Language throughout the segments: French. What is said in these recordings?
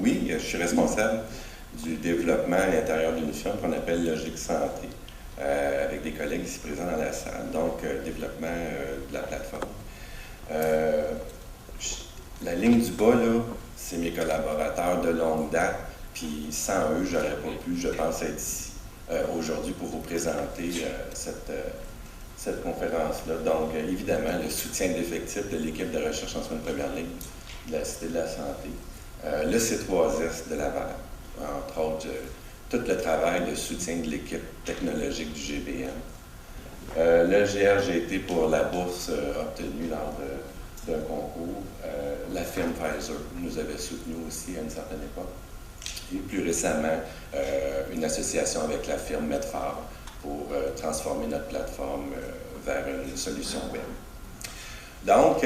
Oui, je suis responsable du développement à l'intérieur d'une firme qu'on appelle Logique Santé, avec des collègues ici présents dans la salle. Donc, développement de la plateforme. La ligne du bas, là, c'est mes collaborateurs de longue date, puis sans eux, j'aurais pas pu, je pense, être ici aujourd'hui pour vous présenter cette conférence-là. Donc, évidemment, le soutien d'effectifs de l'équipe de recherche en soins de première ligne de la Cité de la Santé, le C3S de Laval, entre autres, tout le travail de soutien de l'équipe technologique du GBM, le GRGT pour la bourse obtenue lors d'un concours, la firme Pfizer nous avait soutenus aussi à une certaine époque, et plus récemment, une association avec la firme Medfar pour transformer notre plateforme vers une solution web. Donc,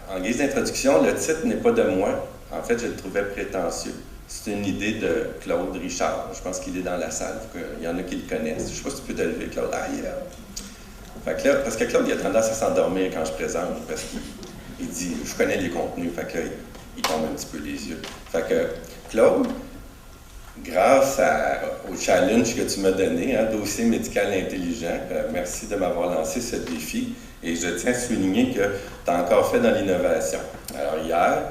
en guise d'introduction, le titre n'est pas de moi. En fait, je le trouvais prétentieux. C'est une idée de Claude Richard. Je pense qu'il est dans la salle. Il y en a qui le connaissent. Je ne sais pas si tu peux te lever, Claude. Ah, il est là. Fait que là, parce que Claude, il a tendance à s'endormir quand je présente, parce qu'il dit « je connais les contenus », fait que là, il tombe un petit peu les yeux. Fait que Claude, grâce au challenge que tu m'as donné, dossier médical intelligent, merci de m'avoir lancé ce défi. Et je tiens à souligner que tu as encore fait dans l'innovation. Alors hier,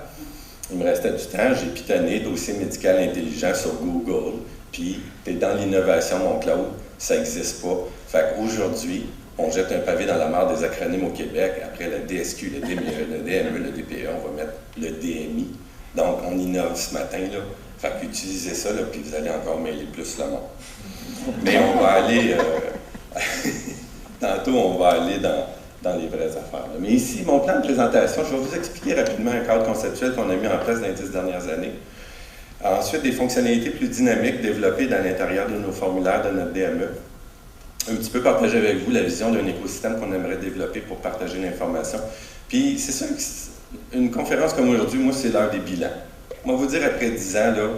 il me restait du temps, j'ai pitonné dossier médical intelligent sur Google, puis tu es dans l'innovation, mon Claude, ça n'existe pas. Fait qu'aujourd'hui, on jette un pavé dans la mare des acronymes au Québec. Après le DSQ, le DME, le DPE, on va mettre le DMI. Donc, on innove ce matin, là. Fait qu'utilisez ça, là, puis vous allez encore mêler plus le monde. Mais on va aller... tantôt, on va aller dans les vraies affaires. Là. Mais ici, mon plan de présentation, je vais vous expliquer rapidement un cadre conceptuel qu'on a mis en place dans les 10 dernières années. Ensuite, des fonctionnalités plus dynamiques développées dans l'intérieur de nos formulaires de notre DME. Un petit peu partager avec vous la vision d'un écosystème qu'on aimerait développer pour partager l'information. Puis, c'est sûr qu'une conférence comme aujourd'hui, moi, c'est l'heure des bilans. On va vous dire, après 10 ans, là,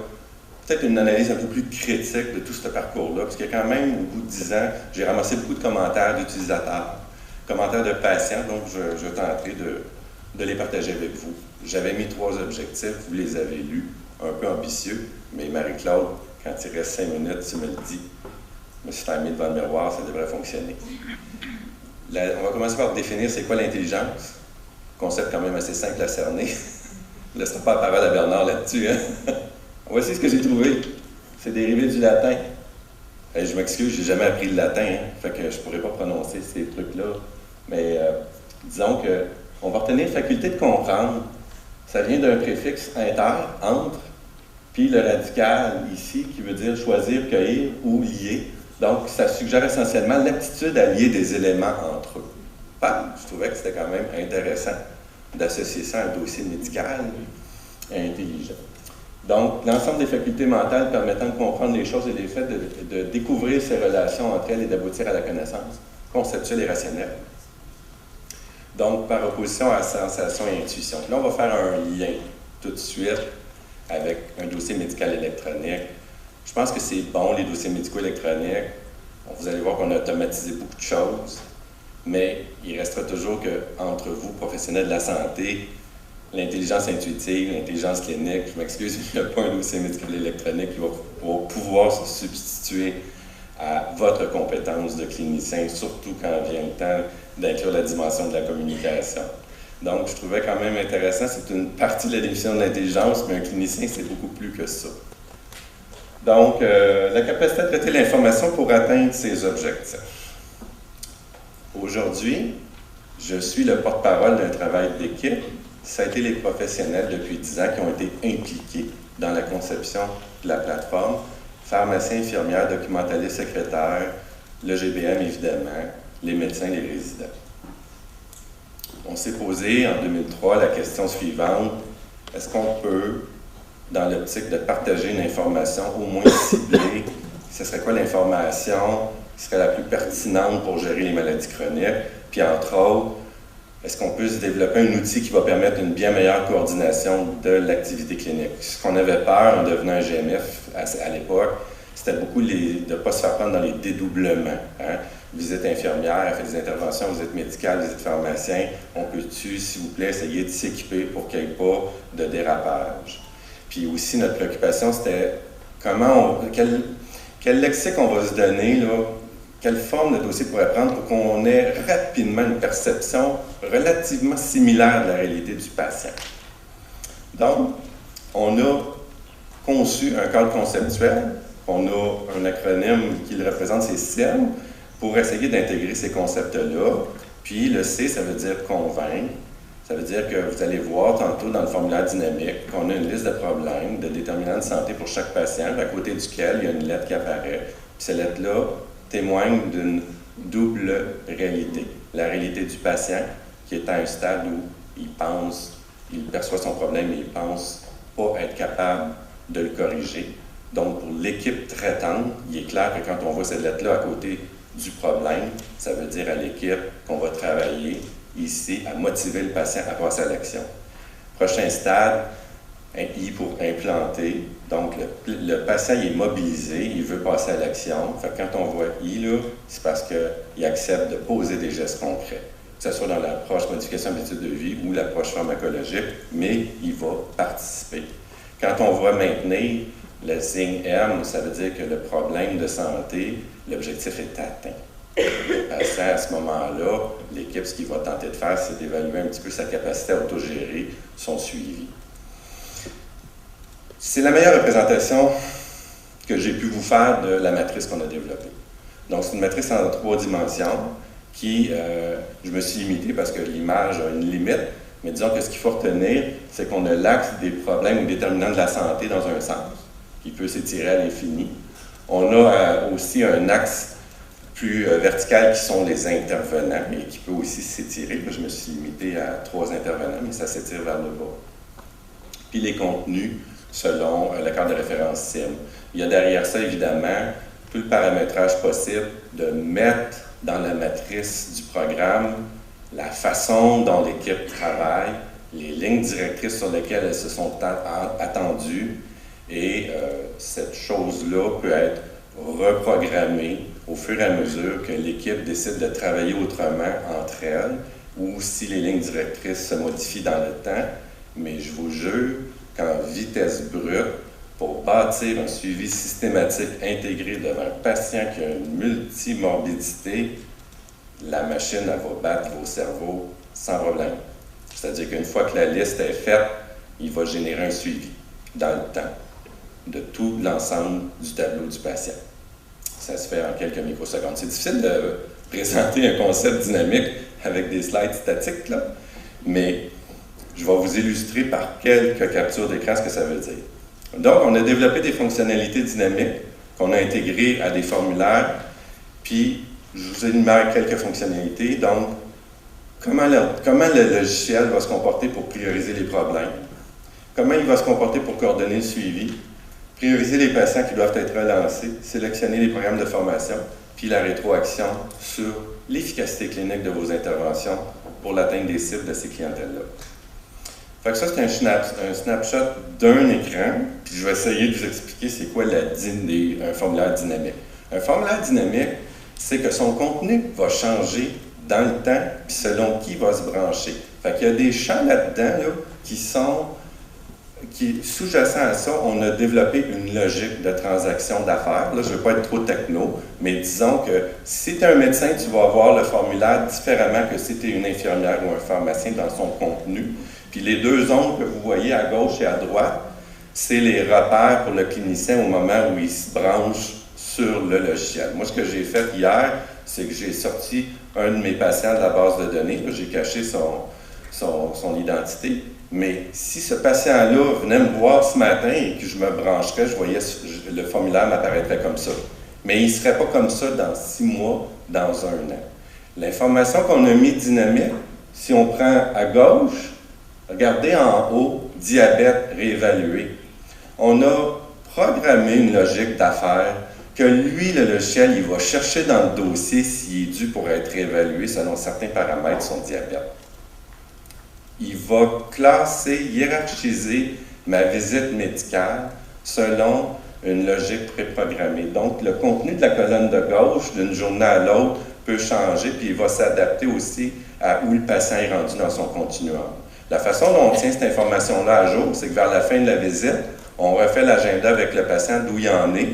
peut-être une analyse un peu plus critique de tout ce parcours-là, parce que quand même, au bout de 10 ans, j'ai ramassé beaucoup de commentaires d'utilisateurs, commentaires de patients, donc je tenterai de les partager avec vous. J'avais mis 3 objectifs, vous les avez lus, un peu ambitieux, mais Marie-Claude, quand il reste 5 minutes, tu me le dis. Je me suis timé devant le miroir, ça devrait fonctionner. On va commencer par définir c'est quoi l'intelligence. Concept quand même assez simple à cerner. Je ne laisserai pas la parole à Bernard là-dessus. Hein? Voici ce que j'ai trouvé. C'est dérivé du latin. Je m'excuse, j'ai jamais appris le latin, hein? Fait que je ne pourrais pas prononcer ces trucs-là. Mais disons qu'on va retenir faculté de comprendre. Ça vient d'un préfixe inter, entre, puis le radical ici qui veut dire choisir, cueillir ou lier. Donc, ça suggère essentiellement l'aptitude à lier des éléments entre eux. Je trouvais que c'était quand même intéressant d'associer ça à un dossier médical et intelligent. Donc, l'ensemble des facultés mentales permettant de comprendre les choses et les faits, de découvrir ces relations entre elles et d'aboutir à la connaissance conceptuelle et rationnelle. Donc, par opposition à sensation et intuition. Là, on va faire un lien tout de suite avec un dossier médical électronique. Je pense que c'est bon, les dossiers médicaux électroniques. Vous allez voir qu'on a automatisé beaucoup de choses, mais il restera toujours qu'entre vous, professionnels de la santé, l'intelligence intuitive, l'intelligence clinique, je m'excuse, il n'y a pas un dossier médical électronique qui va pouvoir se substituer à votre compétence de clinicien, surtout quand vient le temps d'inclure la dimension de la communication. Donc, je trouvais quand même intéressant, c'est une partie de la définition de l'intelligence, mais un clinicien, c'est beaucoup plus que ça. Donc, la capacité à traiter l'information pour atteindre ses objectifs. Aujourd'hui, je suis le porte-parole d'un travail d'équipe. Ça a été les professionnels depuis 10 ans qui ont été impliqués dans la conception de la plateforme. Pharmaciens, infirmières, documentalistes, secrétaires, le GBM évidemment, les médecins, les résidents. On s'est posé en 2003 la question suivante, est-ce qu'on peut, dans l'optique de partager une information au moins ciblée, ce serait quoi l'information qui serait la plus pertinente pour gérer les maladies chroniques, puis entre autres, est-ce qu'on peut se développer un outil qui va permettre une bien meilleure coordination de l'activité clinique? Ce qu'on avait peur en devenant un GMF à l'époque, c'était beaucoup de ne pas se faire prendre dans les dédoublements. Hein? Visite infirmière, elle fait des interventions, visite médicale, visite pharmacien. On peut-tu, s'il vous plaît, essayer de s'équiper pour qu'il n'y ait pas de dérapage? Puis aussi, notre préoccupation, c'était quel lexique on va se donner, là, quelle forme le dossier pourrait prendre pour qu'on ait rapidement une perception relativement similaire de la réalité du patient. Donc, on a conçu un cadre conceptuel, on a un acronyme qui le représente, c'est CIEM, pour essayer d'intégrer ces concepts-là. Puis le C, ça veut dire convaincre. Ça veut dire que vous allez voir tantôt dans le formulaire dynamique qu'on a une liste de problèmes, de déterminants de santé pour chaque patient, à côté duquel il y a une lettre qui apparaît. Puis cette lettre-là témoigne d'une double réalité. La réalité du patient, qui est à un stade où il perçoit son problème et il pense pas être capable de le corriger. Donc, pour l'équipe traitante, il est clair que quand on voit cette lettre-là à côté du problème, ça veut dire à l'équipe qu'on va travailler ici à motiver le patient à passer à l'action. Prochain stade, un I pour implanter. Donc, le patient il est mobilisé, il veut passer à l'action. Fait que quand on voit I, là, c'est parce qu'il accepte de poser des gestes concrets, que ce soit dans l'approche modification d'habitude de vie ou l'approche pharmacologique, mais il va participer. Quand on voit maintenir, le signe M, ça veut dire que le problème de santé, l'objectif est atteint. Le patient, à ce moment-là, l'équipe, ce qu'il va tenter de faire, c'est d'évaluer un petit peu sa capacité à autogérer son suivi. C'est la meilleure représentation que j'ai pu vous faire de la matrice qu'on a développée. Donc, c'est une matrice en 3 dimensions qui, je me suis limité parce que l'image a une limite, mais disons que ce qu'il faut retenir, c'est qu'on a l'axe des problèmes ou déterminants de la santé dans un sens, qui peut s'étirer à l'infini. On a aussi un axe plus vertical qui sont les intervenants et qui peut aussi s'étirer. Je me suis limité à 3 intervenants, mais ça s'étire vers le bas. Puis les contenus selon le cadre de référence CIEM. Il y a derrière ça, évidemment, tout le paramétrage possible de mettre dans la matrice du programme la façon dont l'équipe travaille, les lignes directrices sur lesquelles elles se sont attendues, et cette chose-là peut être reprogrammée au fur et à mesure que l'équipe décide de travailler autrement entre elles, ou si les lignes directrices se modifient dans le temps. Mais je vous jure qu'en vitesse brute, pour bâtir un suivi systématique intégré devant un patient qui a une multimorbidité, la machine elle va battre vos cerveaux sans problème. C'est-à-dire qu'une fois que la liste est faite, il va générer un suivi dans le temps de tout l'ensemble du tableau du patient. Ça se fait en quelques microsecondes. C'est difficile de présenter un concept dynamique avec des slides statiques, là, mais je vais vous illustrer par quelques captures d'écran ce que ça veut dire. Donc, on a développé des fonctionnalités dynamiques qu'on a intégrées à des formulaires, puis je vous énumère quelques fonctionnalités. Donc, comment le logiciel va se comporter pour prioriser les problèmes, comment il va se comporter pour coordonner le suivi, prioriser les patients qui doivent être relancés, sélectionner les programmes de formation, puis la rétroaction sur l'efficacité clinique de vos interventions pour l'atteinte des cibles de ces clientèles-là. Fait que ça, c'est un snapshot d'un écran, puis je vais essayer de vous expliquer c'est quoi un formulaire dynamique. Un formulaire dynamique, c'est que son contenu va changer dans le temps, puis selon qui va se brancher. Fait qu'il y a des champs là-dedans là, qui sous-jacent à ça, on a développé une logique de transaction d'affaires. Là, je ne veux pas être trop techno, mais disons que si tu es un médecin, tu vas voir le formulaire différemment que si tu es une infirmière ou un pharmacien dans son contenu. Puis les 2 ondes que vous voyez à gauche et à droite, c'est les repères pour le clinicien au moment où il se branche sur le logiciel. Moi, ce que j'ai fait hier, c'est que j'ai sorti un de mes patients de la base de données. J'ai caché son identité. Mais si ce patient-là venait me voir ce matin et que je me brancherais, je voyais le formulaire m'apparaîtrait comme ça. Mais il ne serait pas comme ça dans 6 mois, dans 1 an. L'information qu'on a mis dynamique, si on prend à gauche, regardez en haut, diabète réévalué. On a programmé une logique d'affaires que lui, le logiciel, il va chercher dans le dossier s'il est dû pour être réévalué selon certains paramètres son diabète. Il va classer, hiérarchiser ma visite médicale selon une logique préprogrammée. Donc, le contenu de la colonne de gauche, d'une journée à l'autre, peut changer, puis il va s'adapter aussi à où le patient est rendu dans son continuum. La façon dont on tient cette information-là à jour, c'est que vers la fin de la visite, on refait l'agenda avec le patient d'où il en est.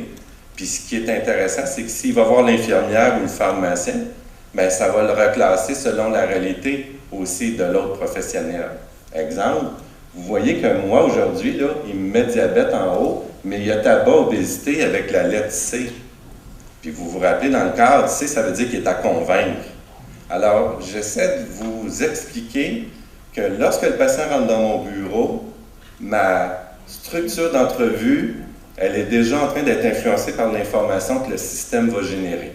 Puis ce qui est intéressant, c'est que s'il va voir l'infirmière ou le pharmacien, bien, ça va le reclasser selon la réalité aussi de l'autre professionnel. Exemple, vous voyez que moi, aujourd'hui, là, il me met diabète en haut, mais il y a tabac, obésité avec la lettre C. Puis vous vous rappelez, dans le cadre, C, ça veut dire qu'il est à convaincre. Alors, j'essaie de vous expliquer que lorsque le patient rentre dans mon bureau, ma structure d'entrevue, elle est déjà en train d'être influencée par l'information que le système va générer.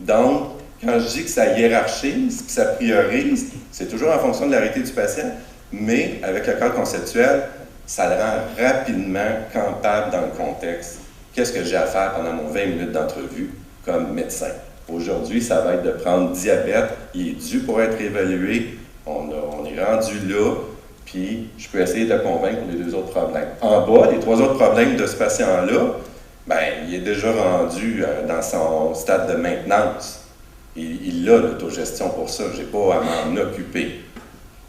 Donc, quand je dis que ça hiérarchise, que ça priorise, c'est toujours en fonction de la réalité du patient, mais avec le cadre conceptuel, ça le rend rapidement campable dans le contexte. Qu'est-ce que j'ai à faire pendant mon 20 minutes d'entrevue comme médecin? Aujourd'hui, ça va être de prendre diabète, il est dû pour être évalué, on est rendu là, puis je peux essayer de convaincre pour les 2 autres problèmes. En bas, les 3 autres problèmes de ce patient-là, bien, il est déjà rendu dans son stade de maintenance. Il a l'autogestion pour ça, je n'ai pas à m'en occuper.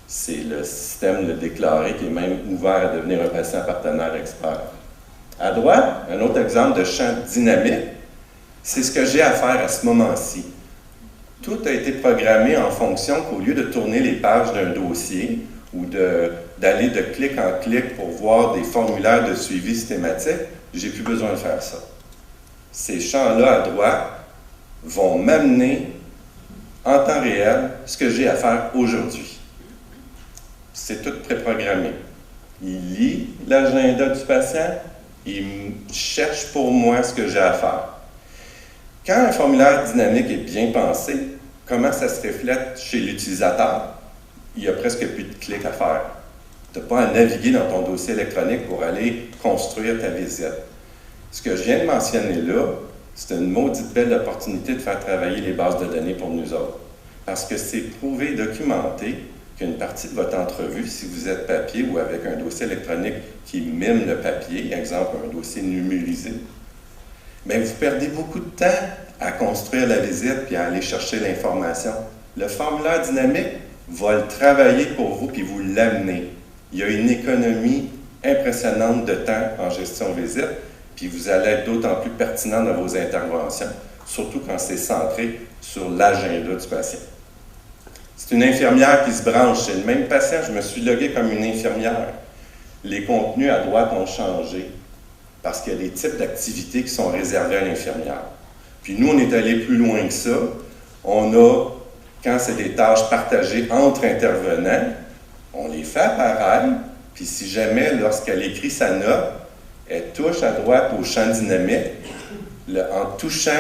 C'est le système de déclaré qui est même ouvert à devenir un patient partenaire expert. À droite, un autre exemple de champ dynamique, c'est ce que j'ai à faire à ce moment-ci. Tout a été programmé en fonction qu'au lieu de tourner les pages d'un dossier ou d'aller de clic en clic pour voir des formulaires de suivi systématique, j'ai plus besoin de faire ça. Ces champs-là à droite vont m'amener en temps réel ce que j'ai à faire aujourd'hui. C'est tout préprogrammé. Il lit l'agenda du patient, il cherche pour moi ce que j'ai à faire. Quand un formulaire dynamique est bien pensé, comment ça se reflète chez l'utilisateur? Il n'y a presque plus de clics à faire. Tu n'as pas à naviguer dans ton dossier électronique pour aller construire ta visite. Ce que je viens de mentionner là, c'est une maudite belle opportunité de faire travailler les bases de données pour nous autres. Parce que c'est prouvé, documenté, qu'une partie de votre entrevue, si vous êtes papier ou avec un dossier électronique qui mime le papier, exemple un dossier numérisé, bien, vous perdez beaucoup de temps à construire la visite puis à aller chercher l'information. Le formulaire dynamique va le travailler pour vous puis vous l'amener. Il y a une économie impressionnante de temps en gestion visite, puis vous allez être d'autant plus pertinent dans vos interventions, surtout quand c'est centré sur l'agenda du patient. C'est une infirmière qui se branche, c'est le même patient, je me suis logué comme une infirmière. Les contenus à droite ont changé parce qu'il y a des types d'activités qui sont réservées à l'infirmière. Puis nous, on est allé plus loin que ça. On a, quand c'est des tâches partagées entre intervenants, on les fait apparaître, puis si jamais, lorsqu'elle écrit sa note, elle touche à droite au champ dynamique, en touchant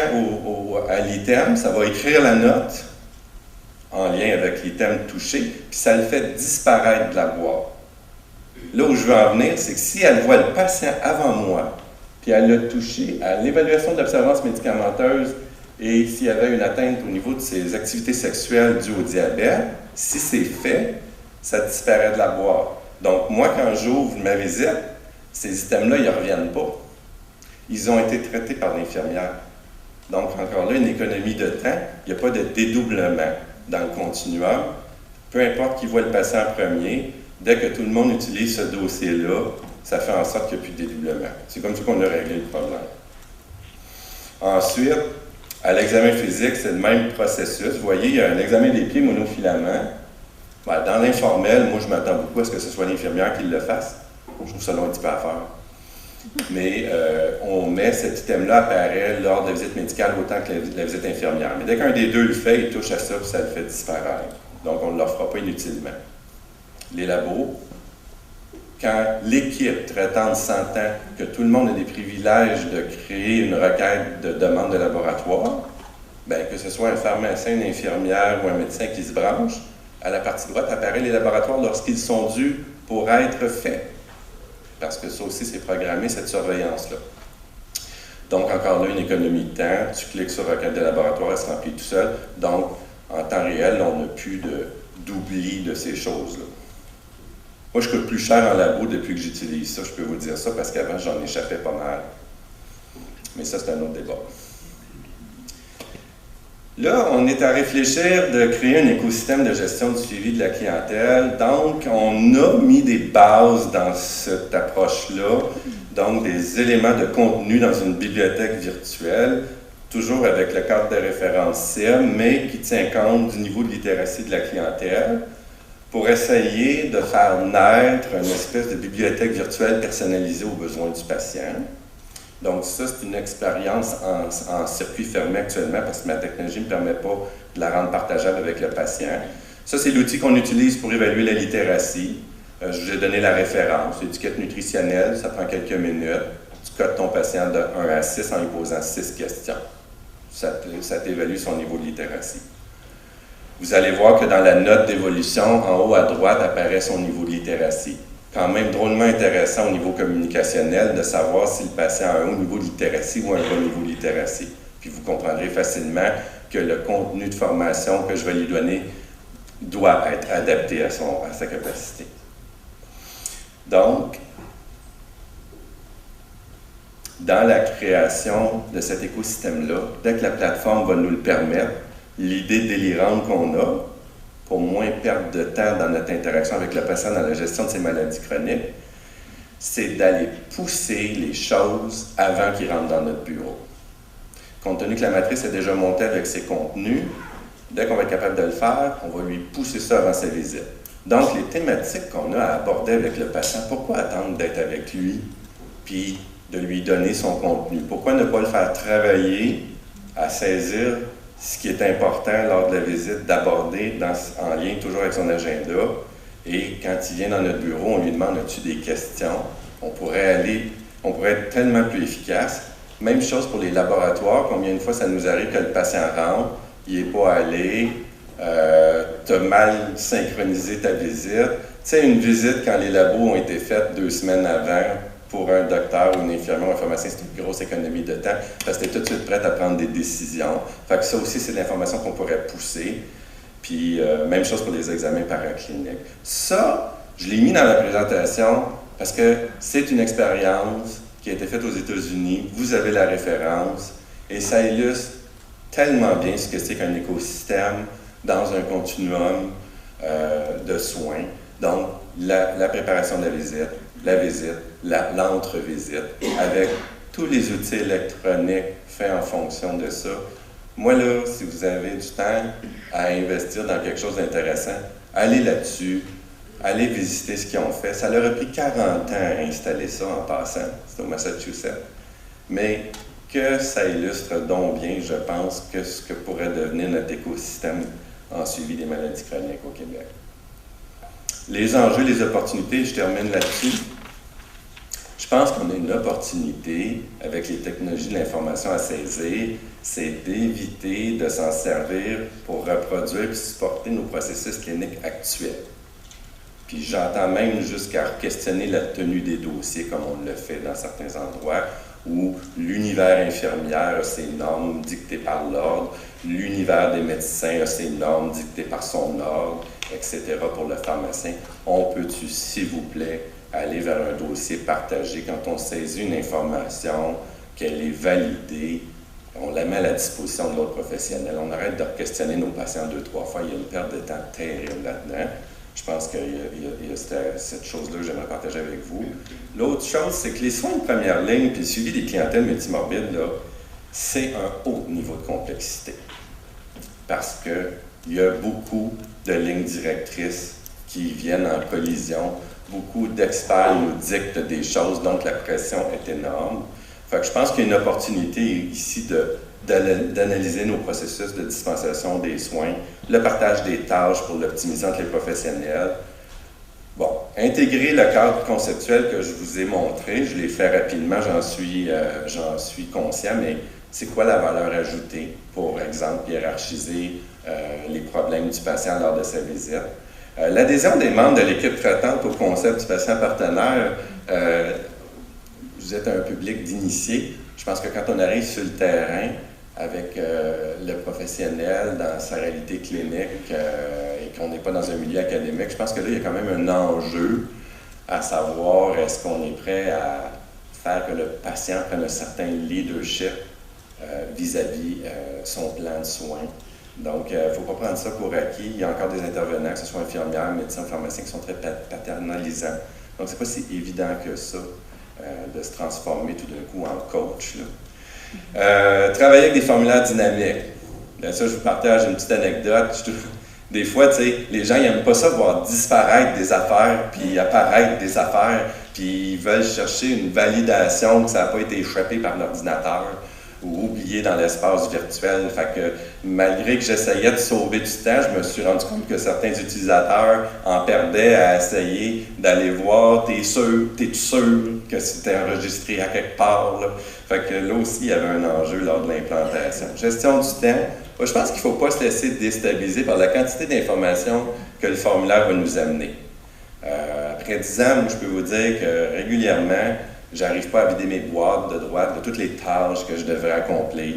à l'item, ça va écrire la note en lien avec l'item touché, puis ça le fait disparaître de la boîte. Là où je veux en venir, c'est que si elle voit le patient avant moi, puis elle l'a touché à l'évaluation d'observance médicamenteuse et s'il y avait une atteinte au niveau de ses activités sexuelles dues au diabète, si c'est fait, ça disparaît de la boîte. Donc moi, quand j'ouvre ma visite, ces items-là, ils ne reviennent pas. Ils ont été traités par l'infirmière. Donc encore là, une économie de temps, il n'y a pas de dédoublement dans le continuum. Peu importe qui voit le patient en premier, dès que tout le monde utilise ce dossier-là, ça fait en sorte qu'il n'y a plus de dédoublement. C'est comme ça qu'on a réglé le problème. Ensuite, à l'examen physique, c'est le même processus. Vous voyez, il y a un examen des pieds monofilament. Ben, dans l'informel, moi, je m'attends beaucoup à ce que ce soit l'infirmière qui le fasse. Je trouve ça long un petit peu à faire. Mais on met cet item-là apparaît lors de la visite médicale autant que la visite infirmière. Mais dès qu'un des deux le fait, il touche à ça, puis ça le fait disparaître. Donc, on ne leur fera pas inutilement. Les labos, quand l'équipe traitante s'entend que tout le monde a des privilèges de créer une requête de demande de laboratoire, bien, que ce soit un pharmacien, une infirmière ou un médecin qui se branche, à la partie droite apparaît les laboratoires lorsqu'ils sont dus pour être faits. Parce que ça aussi, c'est programmé, cette surveillance-là. Donc, encore là, une économie de temps. Tu cliques sur requête de laboratoire, elle se remplit tout seul. Donc, en temps réel, on n'a plus d'oubli de ces choses-là. Moi, je coûte plus cher en labo depuis que j'utilise ça, je peux vous dire ça, parce qu'avant, j'en échappais pas mal. Mais ça, c'est un autre débat. Là, on est à réfléchir de créer un écosystème de gestion du suivi de la clientèle. Donc, on a mis des bases dans cette approche-là, donc des éléments de contenu dans une bibliothèque virtuelle, toujours avec le cadre de référence CIM, mais qui tient compte du niveau de littératie de la clientèle, pour essayer de faire naître une espèce de bibliothèque virtuelle personnalisée aux besoins du patient. Donc ça, c'est une expérience en circuit fermé actuellement parce que ma technologie ne me permet pas de la rendre partageable avec le patient. Ça, c'est l'outil qu'on utilise pour évaluer la littératie. Je vous ai donné la référence, étiquette nutritionnelle, ça prend quelques minutes. Tu codes ton patient de 1 à 6 en lui posant 6 questions. Ça t'évalue son niveau de littératie. Vous allez voir que dans la note d'évolution, en haut à droite, apparaît son niveau de littératie. Quand même drôlement intéressant au niveau communicationnel de savoir si le patient a un haut niveau de littératie ou un bas niveau de littératie. Puis vous comprendrez facilement que le contenu de formation que je vais lui donner doit être adapté à sa capacité. Donc, dans la création de cet écosystème-là, dès que la plateforme va nous le permettre, l'idée délirante qu'on a, pour moins perdre de temps dans notre interaction avec le patient dans la gestion de ses maladies chroniques, c'est d'aller pousser les choses avant qu'ils rentrent dans notre bureau. Compte tenu que la matrice est déjà montée avec ses contenus, dès qu'on va être capable de le faire, on va lui pousser ça avant sa visite. Donc, les thématiques qu'on a à aborder avec le patient, pourquoi attendre d'être avec lui, puis de lui donner son contenu? Pourquoi ne pas le faire travailler à saisir ce qui est important lors de la visite d'aborder en lien toujours avec son agenda? Et quand il vient dans notre bureau, on lui demande: as-tu des questions? On pourrait être tellement plus efficace. Même chose pour les laboratoires. Combien de fois ça nous arrive que le patient rentre, il n'est pas allé, tu as mal synchronisé ta visite. Tu sais, une visite, quand les labos ont été faits 2 semaines avant, pour un docteur ou une infirmière ou un pharmacien, c'est une grosse économie de temps parce que tu es tout de suite prête à prendre des décisions. Fait que ça aussi, c'est de l'information qu'on pourrait pousser. Puis, même chose pour les examens paracliniques. Ça, je l'ai mis dans la présentation parce que c'est une expérience qui a été faite aux États-Unis. Vous avez la référence et ça illustre tellement bien ce que c'est qu'un écosystème dans un continuum de soins. Donc, la préparation de la visite, l'entre-visite, avec tous les outils électroniques faits en fonction de ça. Moi, là, si vous avez du temps à investir dans quelque chose d'intéressant, allez là-dessus, allez visiter ce qu'ils ont fait. Ça leur a pris 40 ans à installer ça en passant, c'est au Massachusetts. Mais que ça illustre donc bien, je pense, que ce que pourrait devenir notre écosystème en suivi des maladies chroniques au Québec. Les enjeux, les opportunités, je termine là-dessus. Je pense qu'on a une opportunité, avec les technologies de l'information à saisir, c'est d'éviter de s'en servir pour reproduire et supporter nos processus cliniques actuels. Puis j'entends même jusqu'à questionner la tenue des dossiers, comme on le fait dans certains endroits, où l'univers infirmière a ses normes dictées par l'ordre, l'univers des médecins a ses normes dictées par son ordre, etc. pour le pharmacien. On peut-tu, s'il vous plaît, aller vers un dossier partagé quand on saisit une information, qu'elle est validée, on la met à la disposition de l'autre professionnel. On arrête de questionner nos patients 2-3 fois. Il y a une perte de temps terrible là-dedans. Je pense qu'il y a cette chose-là que j'aimerais partager avec vous. L'autre chose, c'est que les soins de première ligne puis le suivi des clientèles multimorbides, là, c'est un haut niveau de complexité. Parce qu'il y a beaucoup de lignes directrices qui viennent en collision. Beaucoup d'experts nous dictent des choses, donc la pression est énorme. Fait que je pense qu'il y a une opportunité ici d'analyser nos processus de dispensation des soins, le partage des tâches pour l'optimiser entre les professionnels. Bon, intégrer le cadre conceptuel que je vous ai montré, je l'ai fait rapidement, j'en suis conscient, mais c'est quoi la valeur ajoutée, pour exemple, hiérarchiser les problèmes du patient lors de sa visite? L'adhésion des membres de l'équipe traitante au concept du patient partenaire, vous êtes un public d'initiés. Je pense que quand on arrive sur le terrain avec le professionnel dans sa réalité clinique et qu'on n'est pas dans un milieu académique, je pense que là, il y a quand même un enjeu à savoir est-ce qu'on est prêt à faire que le patient prenne un certain leadership vis-à-vis son plan de soins. Donc, il ne faut pas prendre ça pour acquis. Il y a encore des intervenants, que ce soit infirmières, médecins, pharmaciens, qui sont très paternalisants. Donc, c'est pas si évident que ça de se transformer tout d'un coup en coach, là. Travailler avec des formulaires dynamiques. Bien, ça, je vous partage une petite anecdote. Des fois, tu sais, les gens n'aiment pas ça, voir disparaître des affaires, puis apparaître des affaires, puis ils veulent chercher une validation que ça n'a pas été échappé par l'ordinateur ou oublié dans l'espace virtuel. Fait que malgré que j'essayais de sauver du temps, je me suis rendu compte que certains utilisateurs en perdaient à essayer d'aller voir, t'es-tu sûr que c'était enregistré à quelque part, là? Fait que là aussi, il y avait un enjeu lors de l'implantation. Gestion du temps. Moi, je pense qu'il ne faut pas se laisser déstabiliser par la quantité d'informations que le formulaire va nous amener. Après 10 ans, moi, je peux vous dire que régulièrement, j'arrive pas à vider mes boîtes de droite de toutes les tâches que je devrais accomplir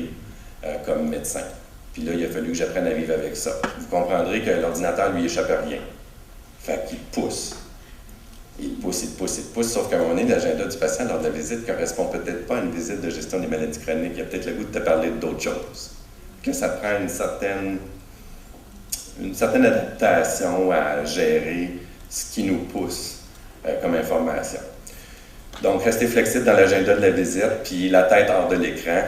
comme médecin. Puis là, il a fallu que j'apprenne à vivre avec ça. Vous comprendrez que l'ordinateur, lui, échappe à rien. Fait qu'il pousse. Il pousse, sauf qu'à un moment donné, l'agenda du patient lors de la visite ne correspond peut-être pas à une visite de gestion des maladies chroniques. Il y a peut-être le goût de te parler d'autres choses. Que ça prend une certaine adaptation à gérer ce qui nous pousse comme information. Donc, restez flexible dans l'agenda de la visite, puis la tête hors de l'écran.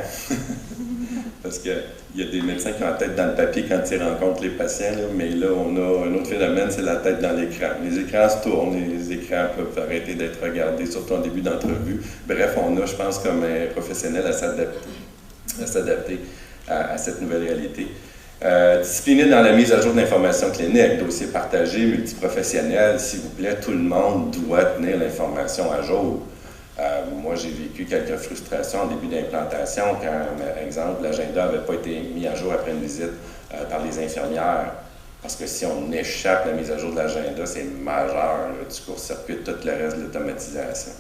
Parce qu'il y a des médecins qui ont la tête dans le papier quand ils rencontrent les patients, là, mais là, on a un autre phénomène, c'est la tête dans l'écran. Les écrans se tournent, les écrans peuvent arrêter d'être regardés, surtout en début d'entrevue. Bref, on a, je pense, comme un professionnel à s'adapter à cette nouvelle réalité. Discipliné dans la mise à jour de l'information clinique, dossier partagé, multiprofessionnel, s'il vous plaît, tout le monde doit tenir l'information à jour. Moi, j'ai vécu quelques frustrations en début d'implantation quand, par exemple, l'agenda n'avait pas été mis à jour après une visite par les infirmières. Parce que si on échappe la mise à jour de l'agenda, c'est majeur. Là, tu court-circuites tout le reste de l'automatisation.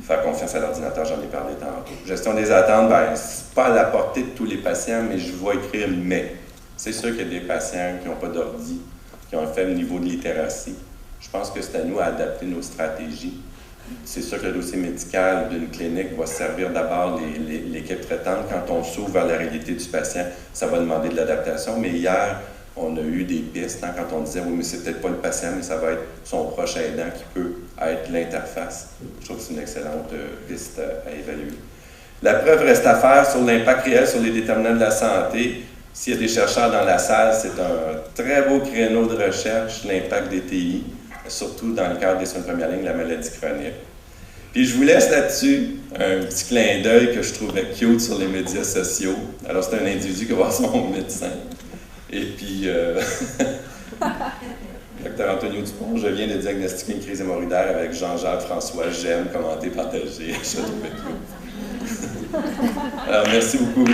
Faire confiance à l'ordinateur, j'en ai parlé tantôt. Gestion des attentes, bien, c'est pas à la portée de tous les patients, mais je vais écrire mais. C'est sûr qu'il y a des patients qui n'ont pas d'ordi, qui ont un faible niveau de littératie. Je pense que c'est à nous à adapter nos stratégies. C'est sûr que le dossier médical d'une clinique va servir d'abord l'équipe traitante. Quand on s'ouvre vers la réalité du patient, ça va demander de l'adaptation. Mais hier, on a eu des pistes, hein, quand on disait « oui, mais c'est peut-être pas le patient, mais ça va être son proche aidant qui peut être l'interface ». Je trouve que c'est une excellente piste à évaluer. La preuve reste à faire sur l'impact réel sur les déterminants de la santé. S'il y a des chercheurs dans la salle, c'est un très beau créneau de recherche, l'impact des TI, surtout dans le cadre des soins de première ligne, la maladie chronique. Puis je vous laisse là-dessus un petit clin d'œil que je trouvais cute sur les médias sociaux. Alors c'est un individu qui va voir son médecin. Et puis, Dr Antonio Dupont, je viens de diagnostiquer une crise hémorroïdaire avec Jean-Jacques François. J'aime commenter, partager. Je trouve cute. Alors merci beaucoup.